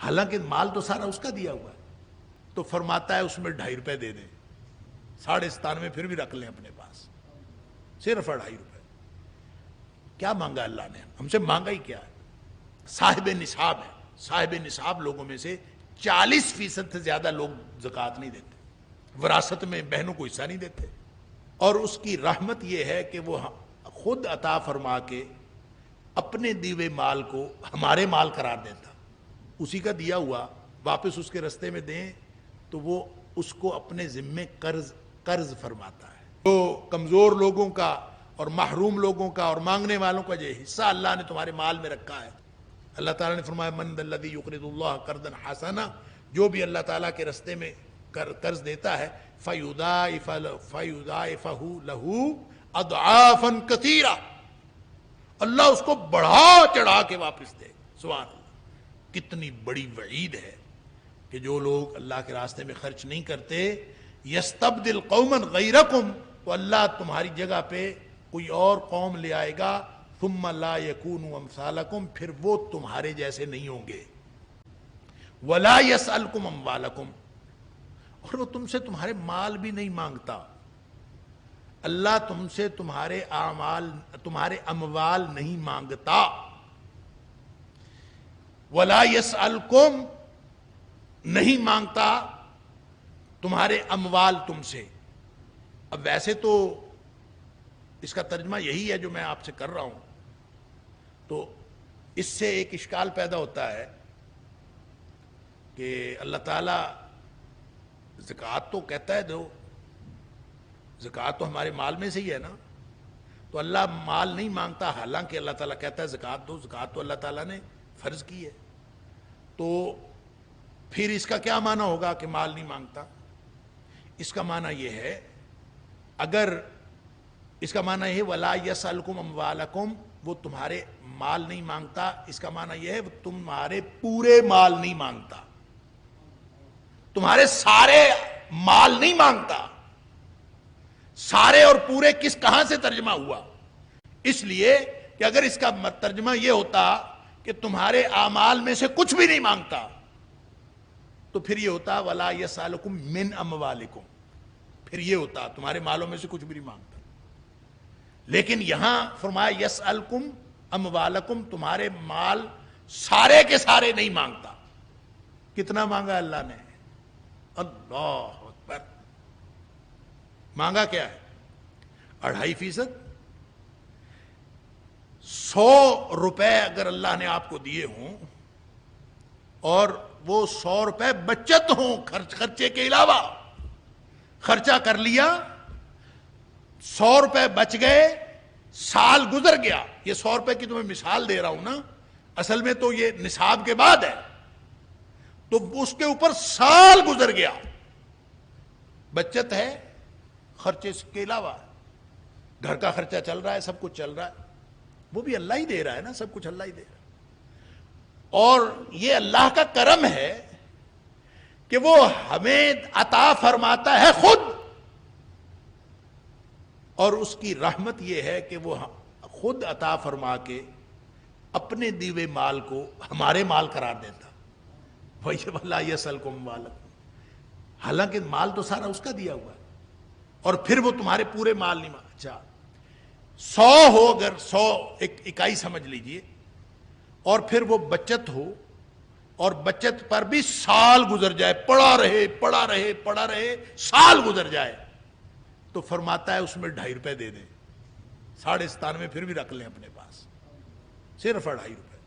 حالانکہ مال تو سارا اس کا دیا ہوا ہے. تو فرماتا ہے اس میں 2.5 روپے دے دیں، 97.5 پھر بھی رکھ لیں اپنے پاس، صرف 2.5 روپے. کیا مانگا اللہ نے؟ ہم سے مانگا ہی کیا ہے؟ صاحب نصاب ہے. صاحب نصاب لوگوں میں سے 40% سے زیادہ لوگ زکوٰۃ نہیں دیتے، وراثت میں بہنوں کو حصہ نہیں دیتے. اور اس کی رحمت یہ ہے کہ وہ خود عطا فرما کے اپنے دیوے مال کو ہمارے مال قرار دیتا. اسی کا دیا ہوا واپس اس کے رستے میں دیں تو وہ اس کو اپنے ذمے قرض فرماتا ہے. تو کمزور لوگوں کا اور محروم لوگوں کا اور مانگنے والوں کا جو حصہ اللہ نے تمہارے مال میں رکھا ہے، اللہ تعالیٰ نے فرمایا من ذا الذی یقرض اللہ قرضا حسنا، جو بھی اللہ تعالیٰ کے رستے میں قرض دیتا ہے فیضاعفہ لہ اضعافا کثیرہ، اللہ اس کو بڑھا چڑھا کے واپس دے. سبحان اللہ. کتنی بڑی وعید ہے کہ جو لوگ اللہ کے راستے میں خرچ نہیں کرتے، یستبدل قوما غیرکم، تو اللہ تمہاری جگہ پہ کوئی اور قوم لے آئے گا، ثم لا یکونوا امثالکم، پھر وہ تمہارے جیسے نہیں ہوں گے. ولا یسألکم اموالکم، اور وہ تم سے تمہارے مال بھی نہیں مانگتا. اللہ تم سے تمہارے اموال نہیں مانگتا. ولا یسألکم، نہیں مانگتا تمہارے اموال تم سے. اب ویسے تو اس کا ترجمہ یہی ہے جو میں آپ سے کر رہا ہوں، تو اس سے ایک اشکال پیدا ہوتا ہے کہ اللہ تعالیٰ زکوٰۃ تو کہتا ہے دو، زکوٰۃ تو ہمارے مال میں سے ہی ہے نا، تو اللہ مال نہیں مانگتا، حالانکہ اللہ تعالیٰ کہتا ہے زکوٰۃ دو. زکوٰۃ تو اللہ تعالیٰ نے فرض کی ہے. تو پھر اس کا کیا معنی ہوگا کہ مال نہیں مانگتا؟ اس کا معنی یہ ہے، اگر اس کا معنی یہ ہے وَلَا يَسْأَلْكُمْ أَمْوَالَكُمْ، وہ تمہارے مال نہیں مانگتا، اس کا معنی یہ ہے وہ تمہارے پورے مال نہیں مانگتا، تمہارے سارے مال نہیں مانگتا. سارے اور پورے کہاں سے ترجمہ ہوا؟ اس لیے کہ اگر اس کا ترجمہ یہ ہوتا کہ تمہارے اعمال میں سے کچھ بھی نہیں مانگتا تو پھر یہ ہوتا وَلَا يَسْأَلُكُمْ مِنْ أَمْوَالِكُمْ، پھر یہ ہوتا تمہارے مالوں میں سے کچھ بھی نہیں مانگتا. لیکن یہاں فرمایا یسألکم اموالکم، تمہارے مال سارے کے سارے نہیں مانگتا. کتنا مانگا اللہ نے؟ اللہ اکبر. مانگا کیا ہے؟ 2.5%. 100 روپے اگر اللہ نے آپ کو دیے ہوں اور وہ 100 روپے بچت ہوں خرچے کے علاوہ، خرچہ کر لیا، 100 روپے بچ گئے، سال گزر گیا. یہ 100 روپے کی تمہیں مثال دے رہا ہوں نا، اصل میں تو یہ نصاب کے بعد ہے، تو اس کے اوپر سال گزر گیا، بچت ہے خرچے کے علاوہ، گھر کا خرچہ چل رہا ہے، سب کچھ چل رہا ہے، وہ بھی اللہ ہی دے رہا ہے نا، سب کچھ اللہ ہی دے رہا ہے. اور یہ اللہ کا کرم ہے کہ وہ ہمیں عطا فرماتا ہے خود، اور اس کی رحمت یہ ہے کہ وہ خود عطا فرما کے اپنے دیوے مال کو ہمارے مال قرار دیتا. وَلَا يَسْأَلْكُمْ أَمْوَالَكُمْ، حالانکہ مال تو سارا اس کا دیا ہوا ہے، اور پھر وہ تمہارے پورے مال نہیں مانگتا. اچھا 100 ہو، اگر 100 ایک اکائی سمجھ لیجئے، اور پھر وہ بچت ہو، اور بچت پر بھی سال گزر جائے، پڑا رہے سال گزر جائے، تو فرماتا ہے اس میں 2.5 روپے دے دیں، 97.5 پھر بھی رکھ لیں اپنے پاس، صرف 2.5 روپے.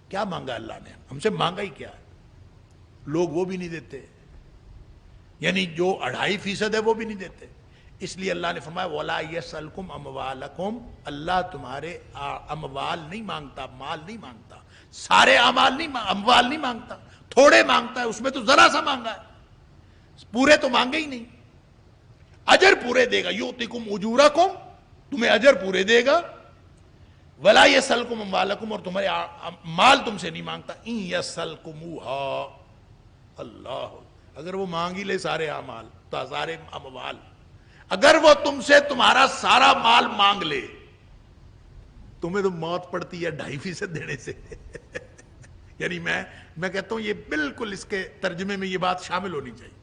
کیا مانگا اللہ نے؟ ہم سے مانگا ہی کیا ہے؟ لوگ وہ بھی نہیں دیتے، یعنی جو 2.5% ہے وہ بھی نہیں دیتے. اس لیے اللہ نے فرمایا وَلَا يَسْأَلْكُمْ أَمْوَالَكُمْ، اللہ تمہارے اموال نہیں مانگتا، مال نہیں مانگتا، سارے اموال نہیں مانگتا، تھوڑے مانگتا ہے، اس میں تو ذرا سا مانگا ہے، پورے تو مانگے ہی نہیں. اجر پورے دے گا، یُؤْتِكُمْ أُجُورَكُمْ، تمہیں اجر پورے دے گا. وَلَا يَسْأَلْكُمْ أَمْوَالَكُمْ، اور تمہارے مال تم سے نہیں مانگتا. إِن يَسْأَلْكُمُوهَا، اللہ، اگر وہ مانگ ہی لے سارے اعمال، تو سارے اموال، اگر وہ تم سے تمہارا سارا مال مانگ لے، تمہیں تو موت پڑتی ہے 2.5% دینے سے. یعنی میں کہتا ہوں یہ بالکل اس کے ترجمے میں یہ بات شامل ہونی چاہیے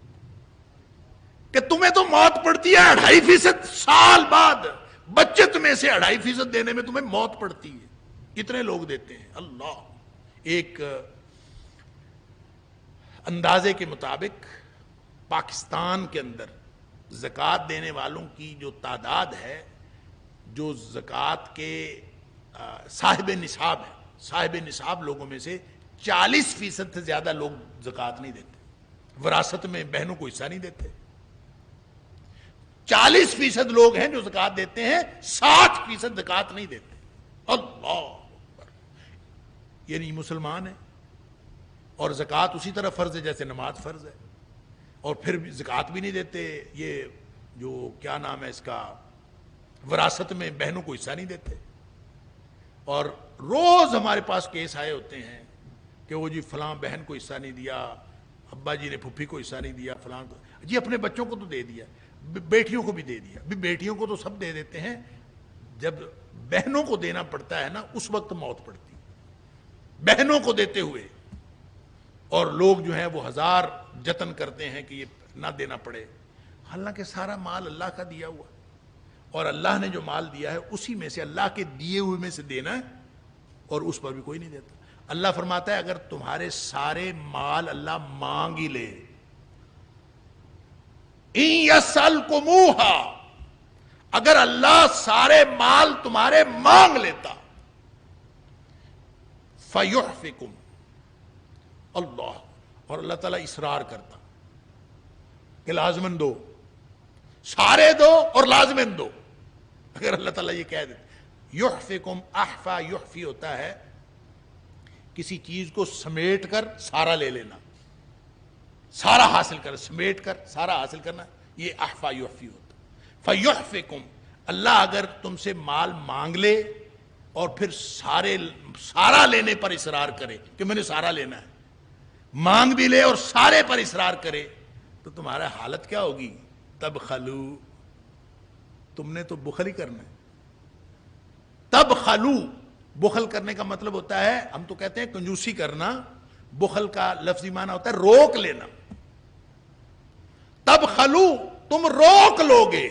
کہ تمہیں تو موت پڑتی ہے 2.5% سال بعد، بچے تمہیں سے 2.5% دینے میں تمہیں موت پڑتی ہے، کتنے لوگ دیتے ہیں؟ اللہ. ایک اندازے کے مطابق پاکستان کے اندر زکوٰۃ دینے والوں کی جو تعداد ہے، جو زکوٰۃ کے صاحب نصاب ہے، صاحب نصاب لوگوں میں سے 40% سے زیادہ لوگ زکوٰۃ نہیں دیتے، وراثت میں بہنوں کو حصہ نہیں دیتے. 40% لوگ ہیں جو زکوٰۃ دیتے ہیں، 60% زکوٰۃ نہیں دیتے. اللہ اکبر. یعنی مسلمان ہیں اور زکوٰۃ اسی طرح فرض ہے جیسے نماز فرض ہے، اور پھر زکوٰۃ بھی نہیں دیتے. یہ جو کیا نام ہے اس کا، وراثت میں بہنوں کو حصہ نہیں دیتے. اور روز ہمارے پاس کیس آئے ہوتے ہیں کہ وہ جی فلاں بہن کو حصہ نہیں دیا، ابا جی نے پھپھی کو حصہ نہیں دیا، فلاں کو جی اپنے بچوں کو تو دے دیا، بیٹیوں کو بھی دے دیا. بیٹیوں کو تو سب دے دیتے ہیں، جب بہنوں کو دینا پڑتا ہے نا اس وقت موت پڑتی. بہنوں کو دیتے ہوئے اور لوگ جو ہیں وہ ہزار جتن کرتے ہیں کہ یہ نہ دینا پڑے، حالانکہ سارا مال اللہ کا دیا ہوا، اور اللہ نے جو مال دیا ہے اسی میں سے اللہ کے دیے ہوئے میں سے دینا ہے، اور اس پر بھی کوئی نہیں دیتا. اللہ فرماتا ہے اگر تمہارے سارے مال اللہ مانگ ہی لے، ان یسألکموہا، اگر اللہ سارے مال تمہارے مانگ لیتا، فیحفکم اللہ، اور اللہ تعالیٰ اصرار کرتا کہ لازمن دو، سارے دو اور لازمن دو. اگر اللہ تعالیٰ یہ کہہ دیتا، یحفکم، احفا یحفی ہوتا ہے کسی چیز کو سمیٹ کر سارا لے لینا، سارا حاصل کر، سمیٹ کر سارا حاصل کرنا، یہ احفا یحفی ہوتا. فیحفکم، اللہ اگر تم سے مال مانگ لے اور پھر سارا لینے پر اصرار کرے کہ میں نے سارا لینا ہے، مانگ بھی لے اور سارے پر اصرار کرے، تو تمہارا حالت کیا ہوگی؟ تب خلو، تم نے تو بخل ہی کرنا ہے. تب خلو، بخل کرنے کا مطلب ہوتا ہے، ہم تو کہتے ہیں کنجوسی کرنا، بخل کا لفظی معنی ہوتا ہے روک لینا. تب خلو، تم روک لوگے،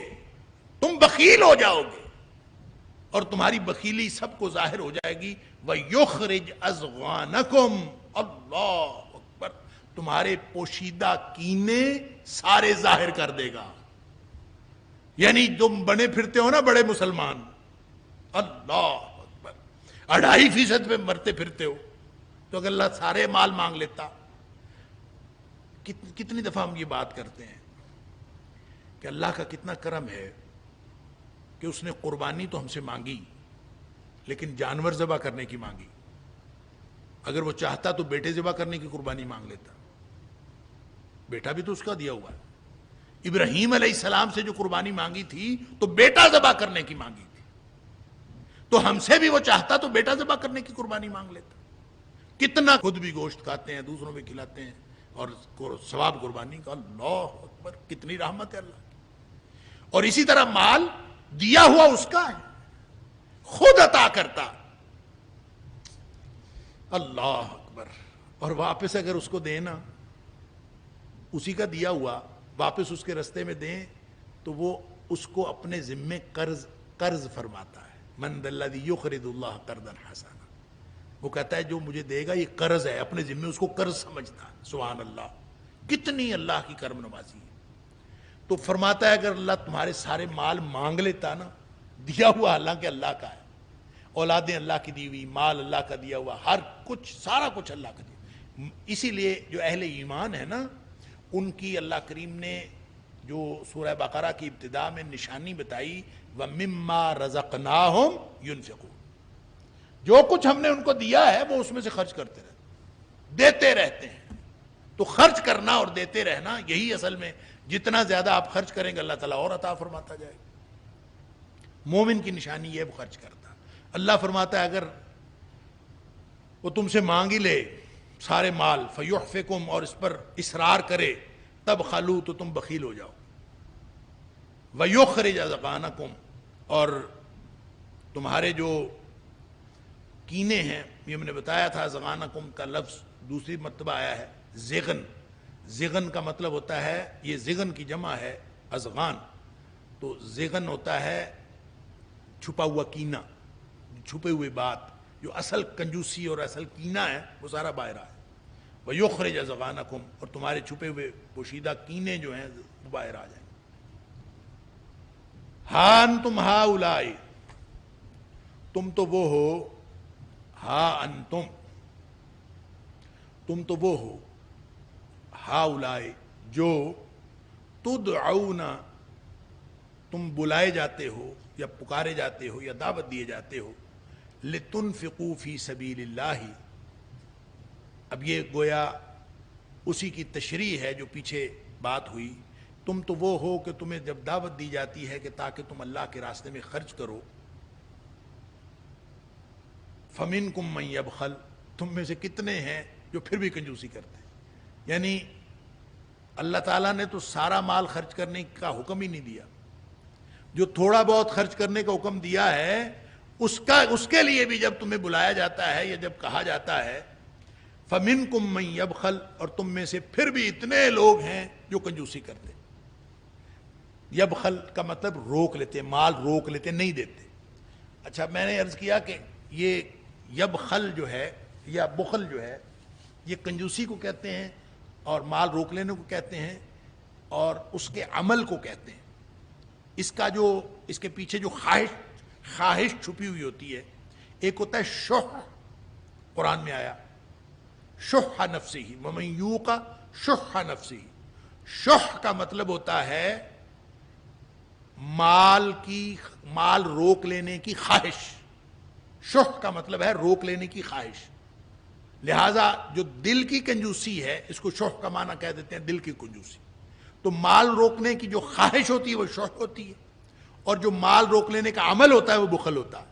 تم بخیل ہو جاؤ گے، اور تمہاری بخیلی سب کو ظاہر ہو جائے گی. وَيُخْرِجْ أَضْغَانَكُمْ، اللہ اکبر، تمہارے پوشیدہ کینے سارے ظاہر کر دے گا. یعنی تم بنے پھرتے ہو نا بڑے مسلمان، اللہ اکبر، 2.5% پہ مرتے پھرتے ہو، تو اگر اللہ سارے مال مانگ لیتا. کتنی دفعہ ہم یہ بات کرتے ہیں کہ اللہ کا کتنا کرم ہے کہ اس نے قربانی تو ہم سے مانگی لیکن جانور ذبح کرنے کی مانگی. اگر وہ چاہتا تو بیٹے ذبح کرنے کی قربانی مانگ لیتا، بیٹا بھی تو اس کا دیا ہوا ہے. ابراہیم علیہ السلام سے جو قربانی مانگی تھی تو بیٹا ذبح کرنے کی مانگی تھی، تو ہم سے بھی وہ چاہتا تو بیٹا ذبح کرنے کی قربانی مانگ لیتا. کتنا خود بھی گوشت کھاتے ہیں، دوسروں بھی کھلاتے ہیں، اور ثواب قربانی کا. اللہ اکبر، کتنی رحمت ہے اللہ کی. اور اسی طرح مال دیا ہوا اس کا ہے، خود عطا کرتا. اللہ اکبر. اور واپس اگر اس کو دینا، اسی کا دیا ہوا واپس اس کے رستے میں دیں، تو وہ اس کو اپنے ذمے قرض فرماتا ہے. من ذا الذی یقرض اللہ قرضا حسنا، وہ کہتا ہے جو مجھے دے گا یہ قرض ہے، اپنے ذمے اس کو قرض سمجھتا ہے. سبحان اللہ، کتنی اللہ کی کرم نوازی ہے. تو فرماتا ہے اگر اللہ تمہارے سارے مال مانگ لیتا نا، دیا ہوا حالانکہ اللہ کا ہے، اولادیں اللہ کی دی ہوئی، مال اللہ کا دیا ہوا، ہر کچھ سارا کچھ اللہ کا دیا. اسی لیے جو اہل ایمان ہے نا، ان کی اللہ کریم نے جو سورہ بقرہ کی ابتدا میں نشانی بتائی، وَمِمَّا رَزَقْنَاهُمْ يُنْفِقُونَ، جو کچھ ہم نے ان کو دیا ہے وہ اس میں سے خرچ کرتے رہتے، دیتے رہتے ہیں. تو خرچ کرنا اور دیتے رہنا، یہی اصل میں جتنا زیادہ آپ خرچ کریں گے اللہ تعالیٰ اور عطا فرماتا جائے گا. مومن کی نشانی یہ وہ خرچ کرتا. اللہ فرماتا ہے اگر وہ تم سے مانگ ہی لے سارے مال، فیحفکم، اور اس پر اصرار کرے، تب خلو، تو تم بخیل ہو جاؤ. ویخرج اضغانکم، اور تمہارے جو کینے ہیں یہ میں نے بتایا تھا ازغانکم کا لفظ دوسری مرتبہ آیا ہے زغن. زغن کا مطلب ہوتا ہے، یہ زغن کی جمع ہے ازغان، تو زغن ہوتا ہے چھپا ہوا کینہ، چھپے ہوئے بات، جو اصل کنجوسی اور اصل کینہ ہے وہ سارا باہر آئے. وَيُخْرِجَ أَضْغَانَكُمْ، اور تمہارے چھپے ہوئے پوشیدہ کینے جو ہیں وہ باہر آ جائیں. ہاں انتم ہاؤلائی، تم تو وہ ہو، ہا انتم، تم تو وہ ہو، ہاؤلائی جو تدعون، تم بلائے جاتے ہو یا پکارے جاتے ہو یا دعوت دیے جاتے ہو، لتنفقوا فی سبیل اللہ. اب یہ گویا اسی کی تشریح ہے جو پیچھے بات ہوئی. تم تو وہ ہو کہ تمہیں جب دعوت دی جاتی ہے کہ تاکہ تم اللہ کے راستے میں خرچ کرو، فَمِنْكُمْ مَنْ يَبْخَلْ، تم میں سے کتنے ہیں جو پھر بھی کنجوسی کرتے ہیں. یعنی اللہ تعالیٰ نے تو سارا مال خرچ کرنے کا حکم ہی نہیں دیا، جو تھوڑا بہت خرچ کرنے کا حکم دیا ہے اس کے لیے بھی جب تمہیں بلایا جاتا ہے یا جب کہا جاتا ہے فَمِنْكُمْ مَنْ يَبْخَلْ، اور تم میں سے پھر بھی اتنے لوگ ہیں جو کنجوسی کرتے. یبخل کا مطلب روک لیتے، مال روک لیتے، نہیں دیتے. اچھا، میں نے عرض کیا کہ یہ یبخل جو ہے یا بخل جو ہے یہ کنجوسی کو کہتے ہیں اور مال روک لینے کو کہتے ہیں اور اس کے عمل کو کہتے ہیں. اس کے پیچھے جو خواہش چھپی ہوئی ہوتی ہے، ایک ہوتا ہے شح، قرآن میں آیا شح نفسہ ومن یوق شح نفسہ. شح کا مطلب ہوتا ہے مال روک لینے کی خواہش. شح کا مطلب ہے روک لینے کی خواہش. لہذا جو دل کی کنجوسی ہے اس کو شح کا معنی کہہ دیتے ہیں، دل کی کنجوسی. تو مال روکنے کی جو خواہش ہوتی ہے وہ شح ہوتی ہے، اور جو مال روک لینے کا عمل ہوتا ہے وہ بخل ہوتا ہے.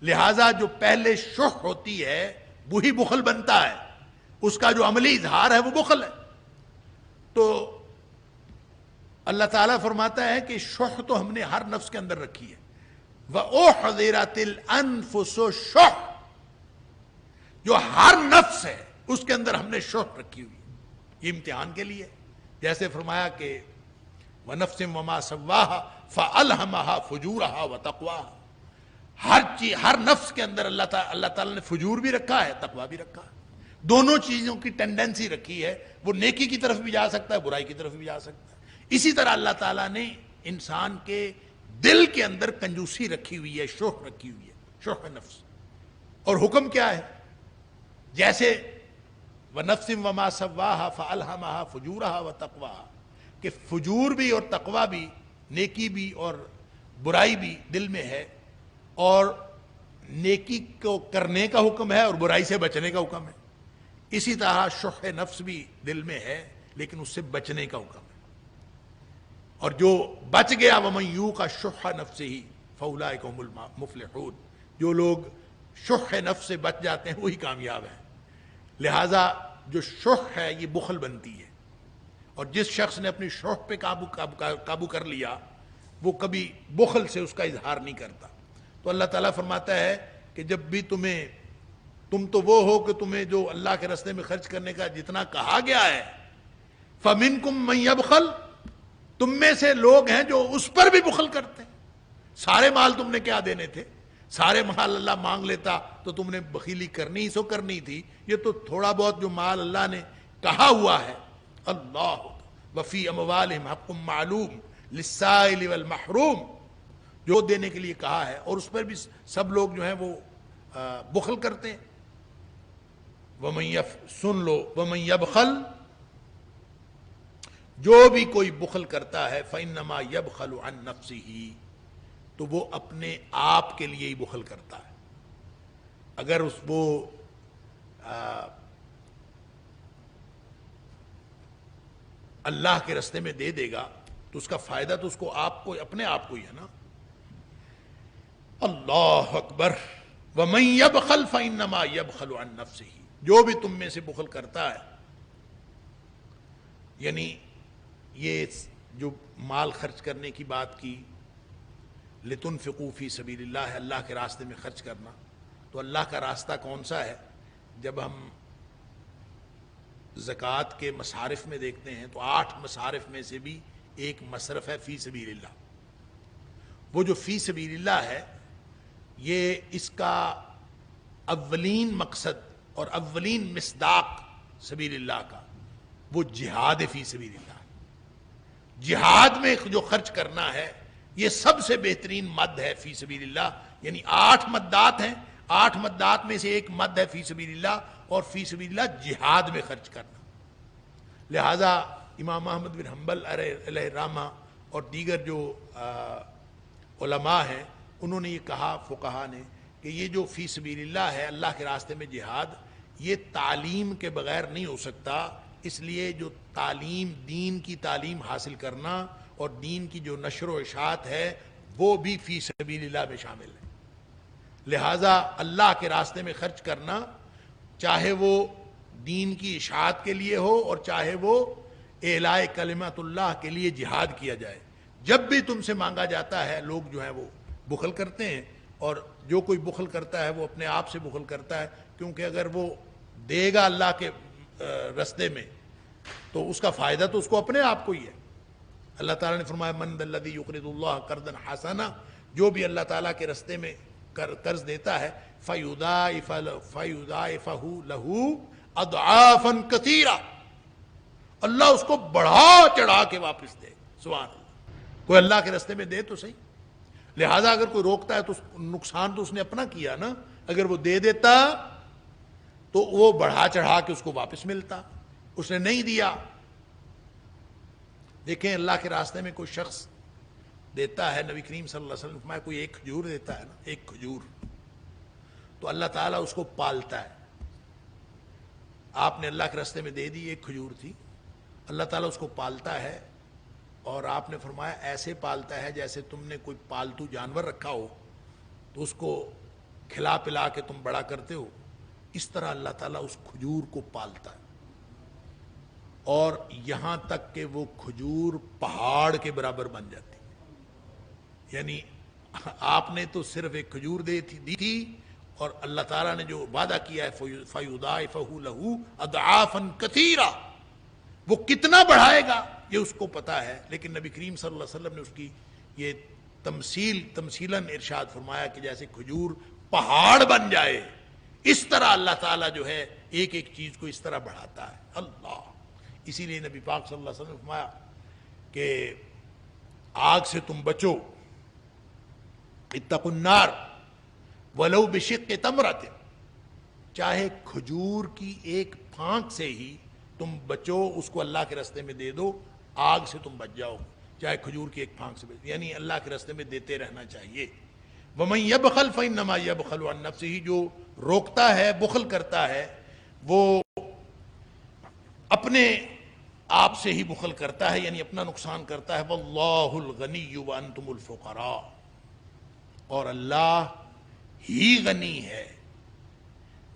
لہذا جو پہلے شح ہوتی ہے وہی بخل بنتا ہے، اس کا جو عملی اظہار ہے وہ بخل ہے. تو اللہ تعالیٰ فرماتا ہے کہ شح تو ہم نے ہر نفس کے اندر رکھی ہے. وَأُحْضِرَتِ الْأَنفُسُ شح، جو ہر نفس ہے اس کے اندر ہم نے شح رکھی ہوئی. یہ امتحان کے لیے، جیسے فرمایا کہ وَنَفْسٍ وَمَا سَوَّاهَا فَأَلْهَمَهَا فُجُورَهَا وَتَقْوَاهَا. ہر نفس کے اندر اللہ تعالیٰ نے فجور بھی رکھا ہے، تقویٰ بھی رکھا ہے. دونوں چیزوں کی ٹینڈنسی رکھی ہے، وہ نیکی کی طرف بھی جا سکتا ہے، برائی کی طرف بھی جا سکتا ہے. اسی طرح اللہ تعالیٰ نے انسان کے دل کے اندر کنجوسی رکھی ہوئی ہے، شح رکھی ہوئی ہے، شح نفس. اور حکم کیا ہے؟ جیسے وَنَفْسٍ وَمَا سَوَّاهَا فَأَلْهَمَهَا فُجُورَهَا وَتَقْوَاهَا، کہ فجور بھی اور تقویٰ بھی، نیکی بھی اور برائی بھی دل میں ہے. اور نیکی کو کرنے کا حکم ہے اور برائی سے بچنے کا حکم ہے. اسی طرح شح نفس بھی دل میں ہے لیکن اس سے بچنے کا حکم ہے. اور جو بچ گیا وَمَن یُوقَ شُحَّ نَفْسِهِ فَأُولَٰئِکَ هُمُ الْمُفْلِحُونَ، جو لوگ شح نفس سے بچ جاتے ہیں وہی کامیاب ہیں. لہذا جو شح ہے یہ بخل بنتی ہے، اور جس شخص نے اپنی شح پہ قابو کر لیا وہ کبھی بخل سے اس کا اظہار نہیں کرتا. تو اللہ تعالیٰ فرماتا ہے کہ جب بھی تم تو وہ ہو کہ تمہیں جو اللہ کے راستے میں خرچ کرنے کا جتنا کہا گیا ہے، فَمِنْكُمْ مَنْ يَبْخَلْ، تم میں سے لوگ ہیں جو اس پر بھی بخل کرتے ہیں. سارے مال تم نے کیا دینے تھے؟ سارے مال اللہ مانگ لیتا تو تم نے بخیلی کرنی تھی. یہ تو تھوڑا بہت جو مال اللہ نے کہا ہوا ہے، اللہ وفی اموالہم حق معلوم للسائل والمحروم، جو دینے کے لیے کہا ہے، اور اس پر بھی سب لوگ جو ہیں وہ بخل کرتے ہیں. سن لو ومن یبخل، جو بھی کوئی بخل کرتا ہے فَإِنَّمَا يَبْخَلُ عَن نَفْسِهِ، تو وہ اپنے آپ کے لیے ہی بخل کرتا ہے. اگر وہ اللہ کے راستے میں دے دے گا تو اس کا فائدہ تو اس کو اپنے آپ کو ہی ہے نا. اللہ اکبر. وَمَن يَبْخَلْ فَإِنَّمَا يَبْخَلُ عَن نَفْسِهِ، جو بھی تم میں سے بخل کرتا ہے، یعنی یہ جو مال خرچ کرنے کی بات کی، لِتُنْفِقُوا فِي سَبِيلِ اللَّهِ، اللہ کے راستے میں خرچ کرنا، تو اللہ کا راستہ کون سا ہے؟ جب ہم زکوٰۃ کے مصارف میں دیکھتے ہیں تو 8 مصارف میں سے بھی ایک مصرف ہے فی سبیل اللہ. وہ جو فی سبیل اللہ ہے یہ اس کا اولین مقصد اور اولین مصداق سبیل اللہ کا وہ جہاد فی سبیل اللہ. جہاد میں جو خرچ کرنا ہے یہ سب سے بہترین مد ہے فی سبیل اللہ. یعنی 8 مدات ہیں، 8 مدات میں سے ایک مد ہے فی سبیل اللہ، اور فی سبیل اللہ جہاد میں خرچ کرنا. لہذا امام احمد بن حنبل علیہ الرحمہ اور دیگر جو علماء ہیں انہوں نے یہ کہا، فقہا نے، کہ یہ جو فی سبیل اللہ ہے، اللہ کے راستے میں جہاد، یہ تعلیم کے بغیر نہیں ہو سکتا. اس لیے جو تعلیم، دین کی تعلیم حاصل کرنا اور دین کی جو نشر و اشاعت ہے وہ بھی فی سبیل اللہ میں شامل ہے. لہذا اللہ کے راستے میں خرچ کرنا، چاہے وہ دین کی اشاعت کے لیے ہو اور چاہے وہ اعلاء کلمت اللہ کے لیے جہاد کیا جائے، جب بھی تم سے مانگا جاتا ہے لوگ جو ہیں وہ بخل کرتے ہیں، اور جو کوئی بخل کرتا ہے وہ اپنے آپ سے بخل کرتا ہے، کیونکہ اگر وہ دے گا اللہ کے رستے میں تو اس کا فائدہ تو اس کو اپنے آپ کو ہی ہے. اللہ تعالیٰ نے فرمایا من ذا الذی یقرض اللہ قرضا حسنا، جو بھی اللہ تعالیٰ کے رستے میں قرض دیتا ہے فیضاعفہ لہ اضعافا کثیرا، اللہ اس کو بڑھا چڑھا کے واپس دے. سبحان اللہ. کوئی اللہ کے رستے میں دے تو صحیح. لہذا اگر کوئی روکتا ہے تو نقصان تو اس نے اپنا کیا نا. اگر وہ دے دیتا تو وہ بڑھا چڑھا کے اس کو واپس ملتا. اس نے نہیں دیا. دیکھیں اللہ کے راستے میں کوئی شخص دیتا ہے، نبی کریم صلی اللہ علیہ وسلم فرمایا کوئی ایک کھجور دیتا ہے نا، ایک کھجور، تو اللہ تعالیٰ اس کو پالتا ہے. آپ نے اللہ کے راستے میں دے دی، ایک کھجور تھی، اللہ تعالیٰ اس کو پالتا ہے. اور آپ نے فرمایا ایسے پالتا ہے جیسے تم نے کوئی پالتو جانور رکھا ہو تو اس کو کھلا پلا کے تم بڑا کرتے ہو، اس طرح اللہ تعالیٰ اس کھجور کو پالتا ہے. اور یہاں تک کہ وہ کھجور پہاڑ کے برابر بن جاتی. یعنی آپ نے تو صرف ایک کھجور دی تھی، اور اللہ تعالیٰ نے جو وعدہ کیا ہے فَيُضَاعِفَهُ لَهُ أَضْعَافًا كَثِيرًا، وہ کتنا بڑھائے گا یہ اس کو پتا ہے. لیکن نبی کریم صلی اللہ علیہ وسلم نے اس کی یہ تمثیلاً ارشاد فرمایا کہ جیسے کھجور پہاڑ بن جائے، اس طرح اللہ تعالیٰ جو ہے ایک ایک چیز کو اس طرح بڑھاتا ہے. اللہ. اسی لیے نبی پاک صلی اللہ علیہ وسلم نے فرمایا کہ آگ سے تم بچو، اتقوا النار ولو بشق تمرۃ، چاہے کھجور کی ایک پھانک سے ہی تم بچو، اس کو اللہ کے راستے میں دے دو، آگ سے تم بچ جاؤ، چاہے کھجور کی ایک پھانک سے بچ. یعنی اللہ کے راستے میں دیتے رہنا چاہیے. وَمَن يَبْخَلْ فَإِنَّمَا يَبْخَلُ عَن نَفْسِهِ، جو روکتا ہے، بخل کرتا ہے، وہ اپنے آپ سے ہی بخل کرتا ہے، یعنی اپنا نقصان کرتا ہے. وَاللَّهُ الْغَنِيُّ وَأَنْتُمُ الْفُقَرَاءُ، اور اللہ ہی غنی ہے.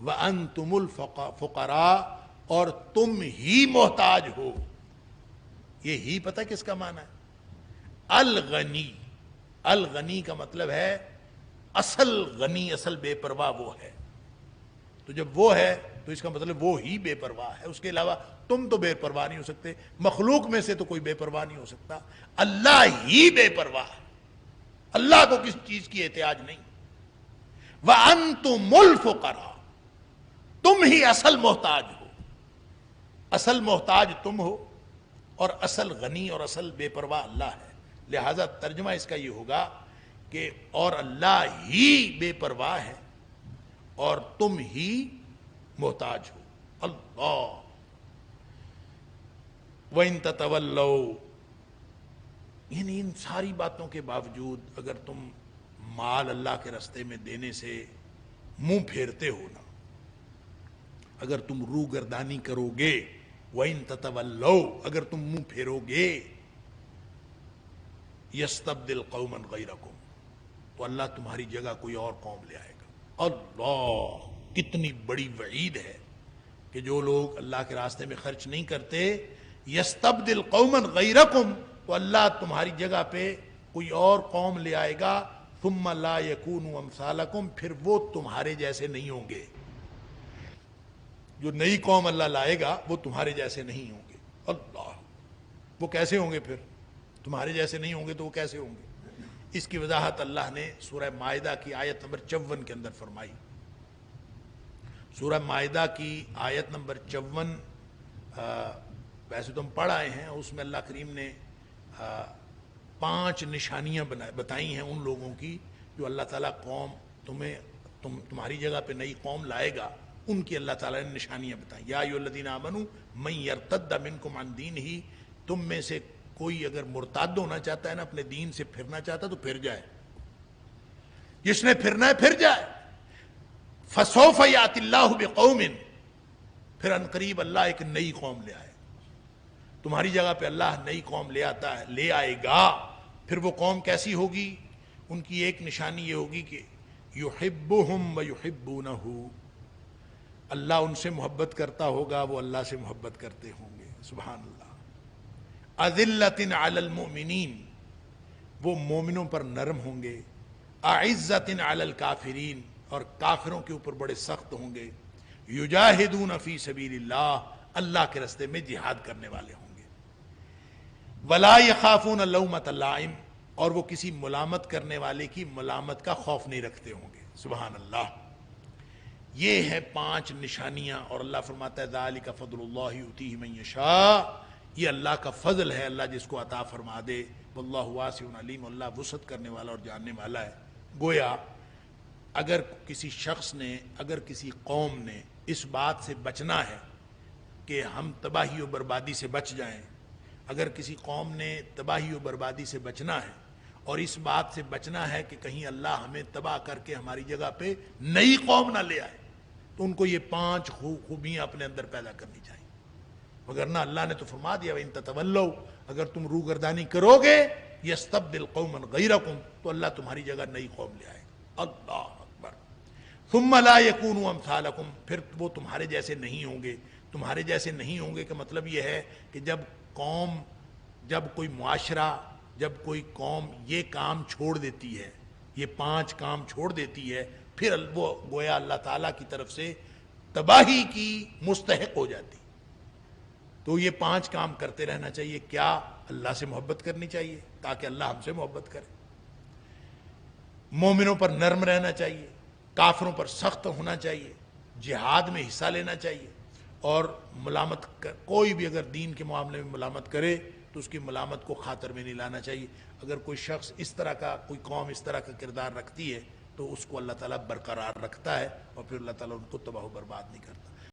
وَأَنْتُمُ الْفُقَرَاءُ، اور تم ہی محتاج ہو. یہ ہی پتہ کس کا معنی ہے؟ الغنی. الغنی کا مطلب ہے اصل غنی، اصل بے پرواہ وہ ہے. تو جب وہ ہے تو اس کا مطلب وہ ہی بے پرواہ ہے. اس کے علاوہ تم تو بے پرواہ نہیں ہو سکتے، مخلوق میں سے تو کوئی بے پرواہ نہیں ہو سکتا. اللہ ہی بے پرواہ ہے. اللہ کو کس چیز کی احتیاج نہیں. وَأَنْتُمُ الْفُقَرَاءُ، تم ہی اصل محتاج ہو. اصل محتاج تم ہو اور اصل غنی اور اصل بے پرواہ اللہ ہے. لہذا ترجمہ اس کا یہ ہوگا کہ اور اللہ ہی بے پرواہ ہے اور تم ہی محتاج ہو. اللہ. وَإِن تَتَوَلَّوْا، یعنی ان ساری باتوں کے باوجود اگر تم مال اللہ کے راستے میں دینے سے منہ پھیرتے ہو نا، اگر تم روح گردانی کرو گے، وَإِن تَتَوَلَّوْا، اگر تم منہ پھیرو گے، يَسْتَبْدِلْ قَوْمًا غَيْرَكُمْ، تو اللہ تمہاری جگہ کوئی اور قوم لے آئے گا. اللہ، کتنی بڑی وعید ہے کہ جو لوگ اللہ کے راستے میں خرچ نہیں کرتے، يَسْتَبْدِلْ قَوْمًا غَيْرَكُمْ، تو اللہ تمہاری جگہ پہ کوئی اور قوم لے آئے گا. ثم لا یکونوا امثالکم، پھر وہ تمہارے جیسے نہیں ہوں گے. جو نئی قوم اللہ لائے گا وہ تمہارے جیسے نہیں ہوں گے. اللہ، وہ کیسے ہوں گے؟ پھر تمہارے جیسے نہیں ہوں گے تو وہ کیسے ہوں گے؟ اس کی وضاحت اللہ نے سورہ مائدہ کی آیت نمبر 54 کے اندر فرمائی. سورہ مائدہ کی آیت نمبر 54 ویسے تو ہم پڑھ آئے ہیں، اس میں اللہ کریم نے 5 نشانیاں بتائی ہیں ان لوگوں کی جو اللہ تعالیٰ تمہاری جگہ پہ نئی قوم لائے گا، ان کی اللہ تعالیٰ نے نشانیاں بتائیں. یا ایھا الذین آمنوا من یرتد منکم عن دینہ، تم میں سے کوئی اگر مرتد ہونا چاہتا ہے نا، اپنے دین سے پھرنا چاہتا ہے تو پھر جائے. جس نے پھرنا ہے پھر جائے. فسوف یأتی اللہ بقوم، پھر ان قریب اللہ ایک نئی قوم لے آئے. تمہاری جگہ پہ اللہ نئی قوم لے آئے گا. پھر وہ قوم کیسی ہوگی؟ ان کی ایک نشانی یہ ہوگی کہ یحبہم ویحبونہ، اللہ ان سے محبت کرتا ہوگا، وہ اللہ سے محبت کرتے ہوں گے. سبحان اللہ. اذلۃ علی المؤمنین، وہ مومنوں پر نرم ہوں گے. اعزۃ علی الکافرین، اور کافروں کے اوپر بڑے سخت ہوں گے. یجاہدون فی سبیل اللہ، اللہ کے راستے میں جہاد کرنے والے ہوں گے. ولا یخافون لومۃ لائم، اور وہ کسی ملامت کرنے والے کی ملامت کا خوف نہیں رکھتے ہوں گے. سبحان اللہ. یہ ہیں 5 نشانیاں، اور اللہ فرماتا ہے ذالک فضل اللہ یؤتیہ من یشاء، یہ اللہ کا فضل ہے، اللہ جس کو عطا فرما دے. واللہ واسع علیم، اللہ وسعت کرنے والا اور جاننے والا ہے. گویا اگر کسی شخص نے، اگر کسی قوم نے اس بات سے بچنا ہے کہ ہم تباہی و بربادی سے بچ جائیں، اگر کسی قوم نے تباہی و بربادی سے بچنا ہے اور اس بات سے بچنا ہے کہ کہیں اللہ ہمیں تباہ کر کے ہماری جگہ پہ نئی قوم نہ لے آئے، تو ان کو یہ 5 خوبیاں اپنے اندر پیدا کرنی چاہیے. وگرنہ اللہ نے تو فرما دیا وَإِن تَتَوَلَّوْا، اگر تم روگردانی کرو گے یستبدل قوما غیرکم، تو اللہ تمہاری جگہ نئی قوم لے آئے گا. اللہ اکبر. ثم لا یکونوا امثالکم، پھر وہ تمہارے جیسے نہیں ہوں گے. تمہارے جیسے نہیں ہوں گے کا مطلب یہ ہے کہ جب کوئی معاشرہ، جب کوئی قوم یہ کام چھوڑ دیتی ہے، یہ 5 کام چھوڑ دیتی ہے، پھر وہ گویا اللہ تعالیٰ کی طرف سے تباہی کی مستحق ہو جاتی. تو یہ 5 کام کرتے رہنا چاہیے. کیا؟ اللہ سے محبت کرنی چاہیے تاکہ اللہ ہم سے محبت کرے. مومنوں پر نرم رہنا چاہیے، کافروں پر سخت ہونا چاہیے، جہاد میں حصہ لینا چاہیے، اور کوئی بھی اگر دین کے معاملے میں ملامت کرے تو اس کی ملامت کو خاطر میں نہیں لانا چاہیے. اگر کوئی شخص اس طرح کا، کوئی قوم اس طرح کا کردار رکھتی ہے تو اس کو اللہ تعالیٰ برقرار رکھتا ہے، اور پھر اللہ تعالیٰ ان کو تباہ و برباد نہیں کرتا.